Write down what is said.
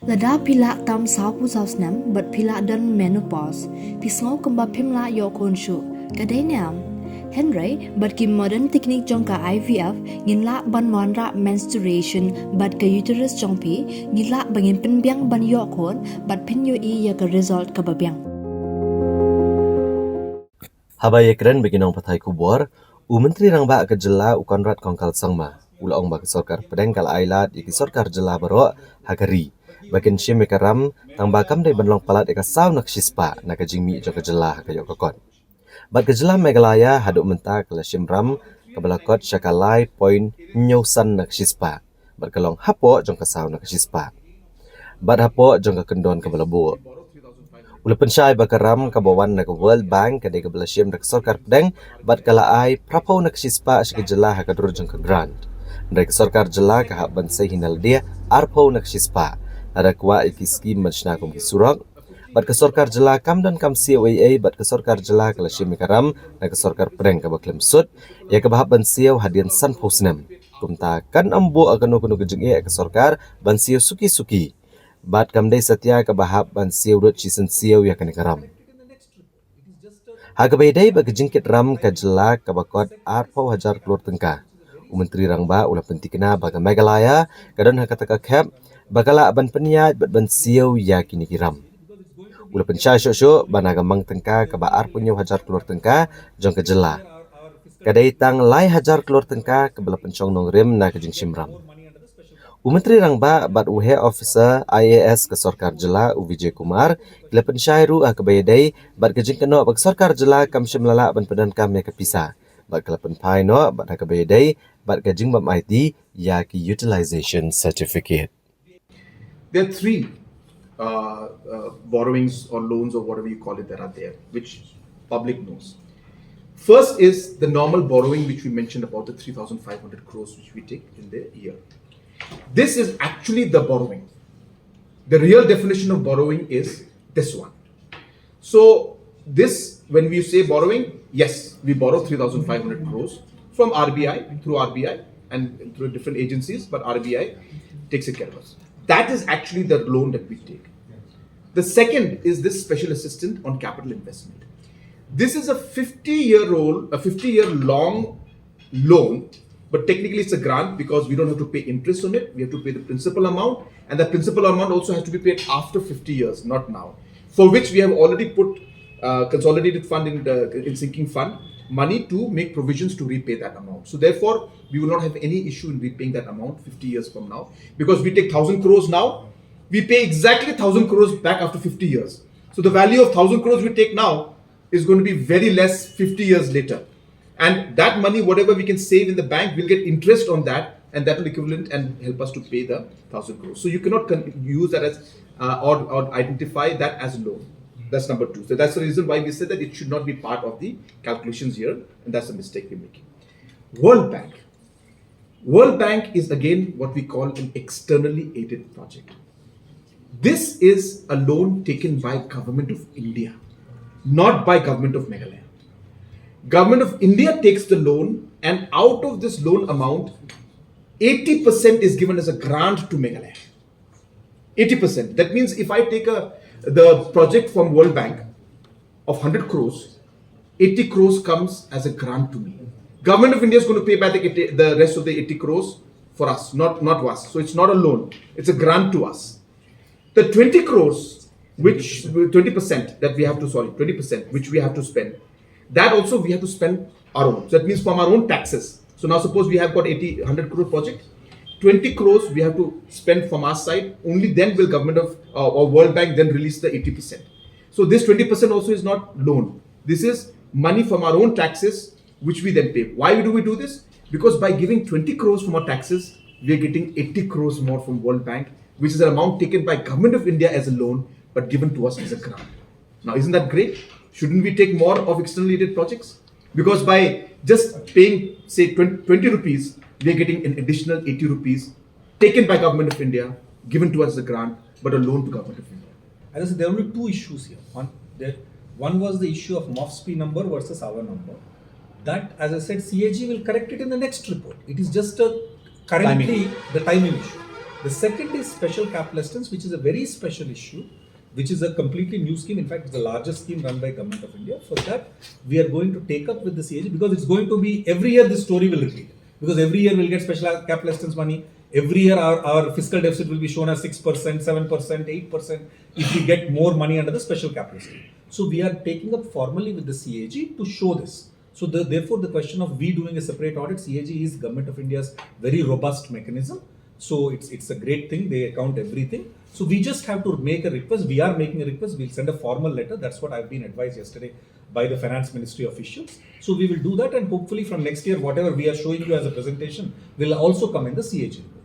Lada pila tam saupu sausnam but pila dan menopause. Pisngau kemba pimla yo konshu. Kadenam. Henry but ki modern technique jongka IVF nginla ban wanra menstruation but ka uterus jongpi ngila bangin penbiang ban yo kon but pinyo I ya ka result ka babiang. Habaya keren beginong patai kubor, Menteri Rangba ke jela u Conrad kongkal sangma, ulaong bagi sorkar pedengkal ailat iki sorkar jela baro hagari. Bakin Shim mekaram tang bakam dai benlong palat eka saw nak shispa nak jingmi jo ke jela kayo kokon. Bat ke jela Meghalaya haduk mentak la Shim ram kebalakot syakalai point nyausan nak shispa. Bat kelong hapo jong ke saw nak shispa. Bat hapo jong ke kendon ke balabu. Ula pensyai bakaram kabawan nak World Bank kadai ke Shim nak sorkar pedeng bat kala ai prapo nak shispa syke jela ka durjong ke grant. Mereka sorkar jela ka hak bansai hinal dia arpo nak shispa. Ada kuwa iki skim menshna kum ki surok. Bat ke sorkar jela kam dan kam COAA bat ke sorkar jela ka Shim karam nak sorkar pedeng ka baklem sud ya ka bahap bansiau hadian san posnem. Kumta kan ambo akan kuno kejeng ke sorkar bansiau suki-suki. Bat kamdai setia ke bahap bansiau dot chisen siau ya kan karam. Hagabaidai bagi jingkit ram ke jela ke bakot arpo hajar keluar tengkah. Menteri Rangba ulah pentikna baga Meghalaya kadon hakataka kap bagala ban peniat bat ban siau ya kini kiram. Ulah pensyai syok banaga mang tengkah ke baar punyo hajar keluar tengkah jong ke jela. Kadai tang lai hajar keluar tengkah ke bela pencong nong rim na ke jing Shimram. Menteri Rangba bat uhe officer IAS ke sorkar jela u Vijay Kumar kila pensyai ru akabayadai bat ke jing keno bag sorkar jela kam Shimlala ban pedan kam ya ke pisah. Bat kala penpai no bat akabayadai bat ke jing bam IT ya ki utilization certificate. There are three borrowings or loans or whatever you call it that are there, which public knows. First is the normal borrowing, which we mentioned about the 3,500 crores which we take in the year. This is actually the borrowing. The real definition of borrowing is this one. So this, when we say borrowing, yes, we borrow 3,500 crores from RBI, through RBI and through different agencies, but RBI takes it care of us. That is actually the loan that we take. The second is this special assistance on capital investment. This is a 50-year long loan, but technically it's a grant because we don't have to pay interest on it. We have to pay the principal amount, and the principal amount also has to be paid after 50 years, not now. For which we have already put consolidated fund in sinking fund money to make provisions to repay that amount. So therefore, we will not have any issue in repaying that amount 50 years from now, because we take 1,000 crores now, we pay exactly 1,000 crores back after 50 years. So the value of 1,000 crores we take now is going to be very less 50 years later. And that money, whatever we can save in the bank, we'll get interest on that, and that will equivalent and help us to pay the 1,000 crores. So you cannot use that as or identify that as a loan. That's number two. So that's the reason why we said that it should not be part of the calculations here, and that's a mistake we're making. World Bank. World Bank is again what we call an externally aided project. This is a loan taken by Government of India, not by Government of Meghalaya. Government of India takes the loan, and out of this loan amount, 80% is given as a grant to Meghalaya. 80%. That means if I take the project from World Bank of 100 crores, 80 crores comes as a grant to me. Government of India is going to pay back the rest of the 80 crores for us, not us. So it's not a loan, it's a grant to us. The 20 crores, which 20% that we have to, 20% which we have to spend, that also we have to spend our own. So that means from our own taxes. So now suppose we have got 100 crore project, 20 crores we have to spend from our side. Only then will Government of or World Bank then release the 80%. So this 20% also is not loan. This is money from our own taxes which we then pay. Why do we do this? Because by giving 20 crores from our taxes, we are getting 80 crores more from World Bank, which is an amount taken by Government of India as a loan, but given to us as a grant. Now, isn't that great? Shouldn't we take more of externally aided projects? Because by just paying, say, 20 rupees, we are getting an additional 80 rupees taken by Government of India, given to us as a grant, but a loan to Government of India. As I said, there are only two issues here. One was the issue of MOFSP number versus our number. That, as I said, CAG will correct it in the next report. It is just currently the timing issue. The second is special capital assistance, which is a very special issue, which is a completely new scheme. In fact, it's the largest scheme run by Government of India. For that, we are going to take up with the CAG, because it's going to be every year this story will repeat. Because every year we'll get special capital assistance money. Every year our fiscal deficit will be shown as 6%, 7%, 8% if we get more money under the special capital scheme. So we are taking up formally with the CAG to show this. So therefore the question of we doing a separate audit, CAG is Government of India's very robust mechanism. So it's a great thing. They account everything. So we just have to make a request. We are making a request. We'll send a formal letter. That's what I've been advised yesterday by the Finance Ministry officials. So we will do that, and hopefully from next year, whatever we are showing you as a presentation will also come in the CAG report.